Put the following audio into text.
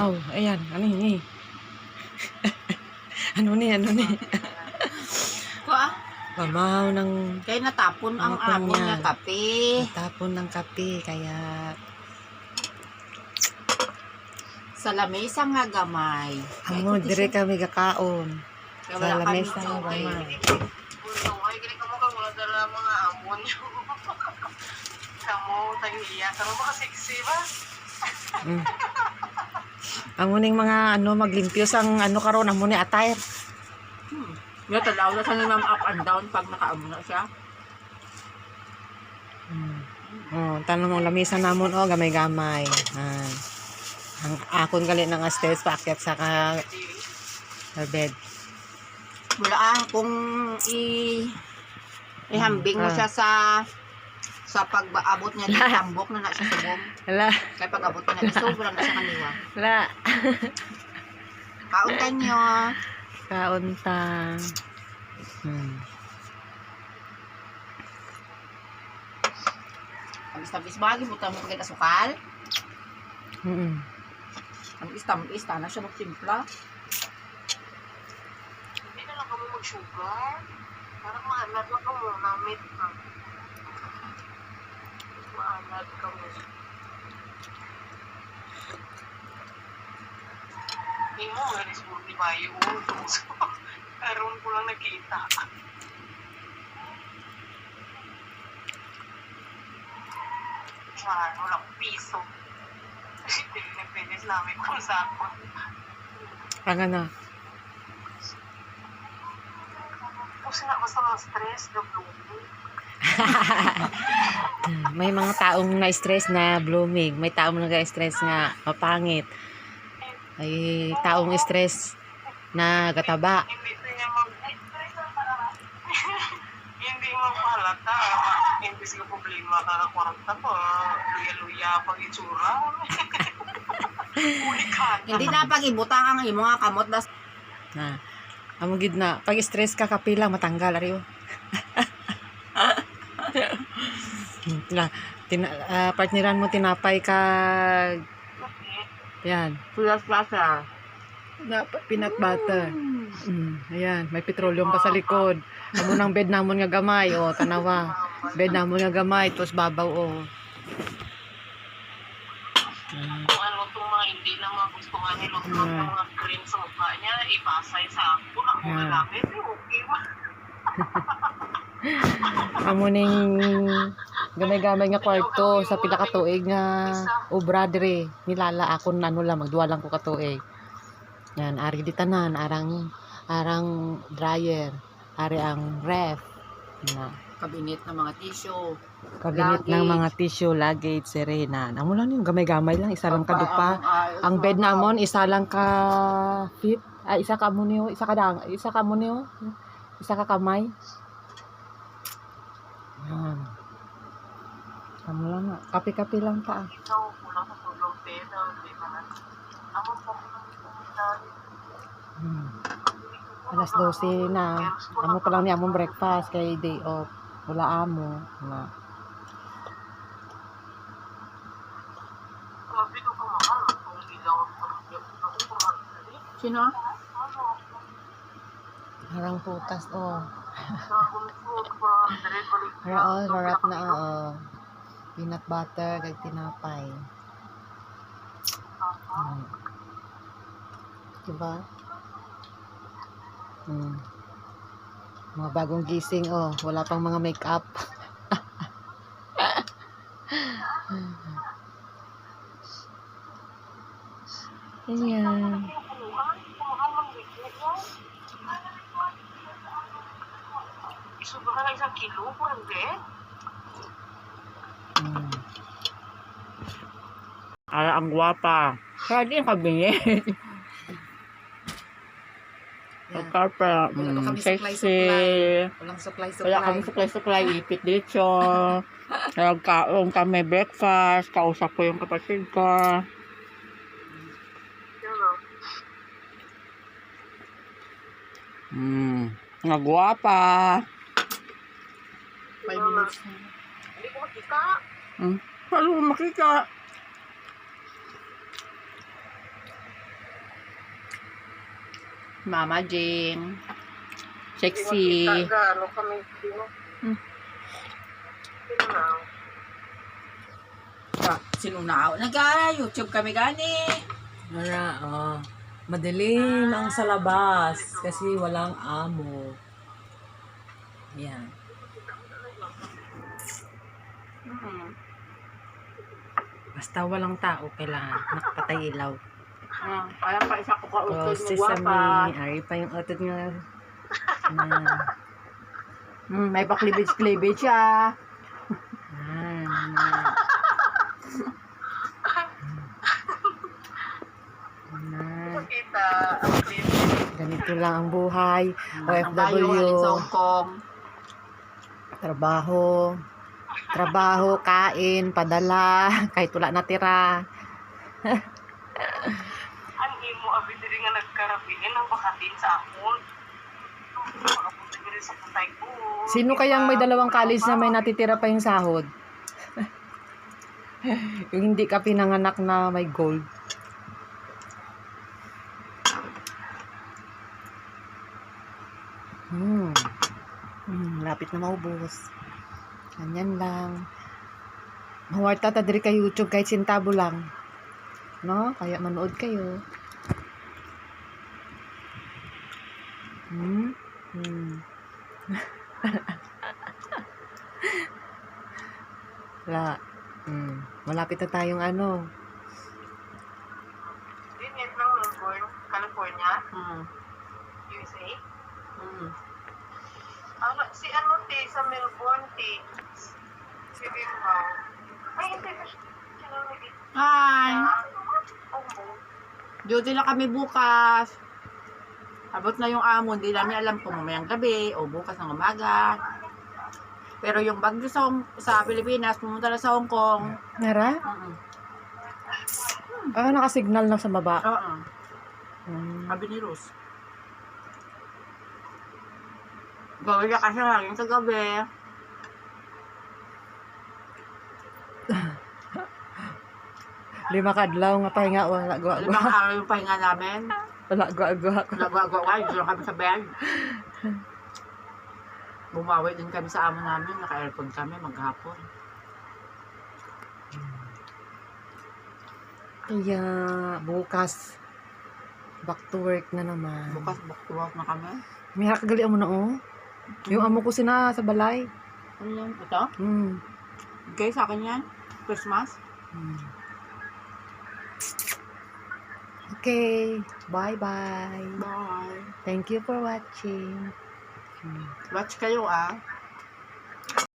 Wow, ayan, ano ni? Ano ni? Mamahaw ng Kaya natapon ang Natapon amon niya. nga kape. natapon ng kape, kaya Sa lamesa nga gamay. amo dire kami kakaon. Kaya Sa wala kami lamesa nga tubig. gamay. Ay, gini ka mo kang wala dala mga amon nyo. Kamu, tayo iya. Kamu ba ka-sexy ba? Ang uning mga maglimpyo sang karon amo ni attire. Nga talaw na sa naman up and down pag nakaamo na siya. Oh, tanong mo lamisa namon gamay-gamay. Ang akon gali ng stairs paakyat sa bed. Wala kung ihambing mo siya sa pag-abot niya di tambok na siya sa bom. Hala, Kaya pag-abot niya di sobrang na siya kaniwa. hala. Kauntan niyo. Kauntang. Tamis-tamis bagi buta mo kagad asukal. Tamis-tamis na siya magtimpla. Hindi na lang kamo mag-sugar. Parang maanad lang kamo. Namit na. Maanad kamo. Hindi mo, galis mo ni Bayo. Karoon ko lang nakita. Walang piso. Kasi pinagpinis namin kung saan ko. Ang na. Kasi na basta mga stress, blooming. May mga taong na-stress na blooming. May taong nag-stress nga mapangit. May taong stress na gataba. Hindi mo pahalata. Hindi sila problema ka kwarta pa. Luya-luya pag itsura. Uli ka na. Hindi na pag-ibutang ang imo nga kamot das. Amo gid na pag stress ka kapila matanggal ari partneran mo tinapay ka yan Plus-plusa. na peanut butter. Ayan, may petroleum pa sa likod. Amo nang bed namon nga gamay tanawa. Bed namon nga gamay tos babaw Kung ano itong mga hindi na magustuhan ni Lord ng mga cream sa mukha niya, ipasay sa ako na ako nagamit. Okay ba? Amo ning gamay-gamay nga kwarto sa pila ka tuig nga obra dire nilala ako lang magduwa lang ko ka tuig. Yan ari di tanan arang dryer, ari ang ref na Kabinet ng mga tissue. kabinet ng mga tissue, luggage, sirena. Amo lang yung gamay-gamay lang, isa lang kadupa. Ang bed namon isa lang ka feet, isa ka munyo, isa ka kamay. Yan. Amo lang na, kape-kape lang ta. Ikaw, kulang sa tulog, pero di ba na? Ako po, Alas 12 na. Amo pa lang ni among breakfast kay day off. Wala amo. Wala. grabe ko kamahal. Kung hindi lang ako kumahal. Sino? Harang putas Sabon food pa, direct balik. harap na peanut butter kay tinapay. Diba? Mga bagong gising wala pang mga makeup. Ayan. Sobrang na 1 kilo po ng bed. Ang guwapa. Kaya di kabinet. Pagkapa, sexy. Walang supply. Wala kami suklay-suklay. Ipit dito. Nagkaon kami breakfast. Kausap ko yung kapatid ko. Nga guwapa. 5 minutes na. Hindi ko makita. Paano mo makita? Mama Jing. Hindi Sexy. makita gaano kami sino. Hmm. Sino na? Sinunaw. Nag-YouTube kami gani. Wala, madilim ang sa labas kasi walang amo. Yan. Hmm. Basta walang tao, kailangan nakapatay ilaw. Kaya pa isa ko Oh, kautod mo guwapa. sesame. Ari pa yung utod nga. Yan. May pa-cleavage siya. Yan. Yan. Makita ang clip. Ganito lang ang buhay. Ang bayo halin sa OFW. Hong Kong. Trabaho, kain, padala, kahit wala natira. Ang imo abi diri nga nagkarabin ang bakatin sa akon. Makapunta diri sa patay ko. Sino kayang may dalawang college na may natitira pa yung sahod? Yung hindi ka pinanganak na may gold. Lapit na maubos. Ganyan lang. Mawarta ta diri kay YouTube kahit sintabo lang. No? Kaya manood kayo. Wala. Malapit na tayong ano. Dinit ng Melbourne, California, USA. Si ano te, sa Melbourne te. Si Bimbaw. Ay, hindi ko siya. Hi! Oo. Duty lang kami bukas. Abot na yung amo, hindi namin alam kung mamayang gabi o bukas ng umaga. Pero yung bagyo sa Pilipinas, pumunta na sa Hong Kong. Nara? Nakasignal na sa baba. Oo. Mm. Sabi ni Rose. Gawin ka kasi hanggang sa gabi. Lima kadlaw nga pahinga wala gwa gwa. 5 araw yung pahinga namin. Wala gwa gwa. Nagwagawa, dito lang kami sa bed. Bumawi din kami sa amo namin. Naka-aircon kami maghapon. Kaya bukas back to work na naman. Bukas back to work na kami. May kagali mo na Yung amo ko sina sa balay. Ano yan? Ito? Okay, sa akin yan. Christmas. Okay, bye-bye. Bye. Thank you for watching. Watch kayo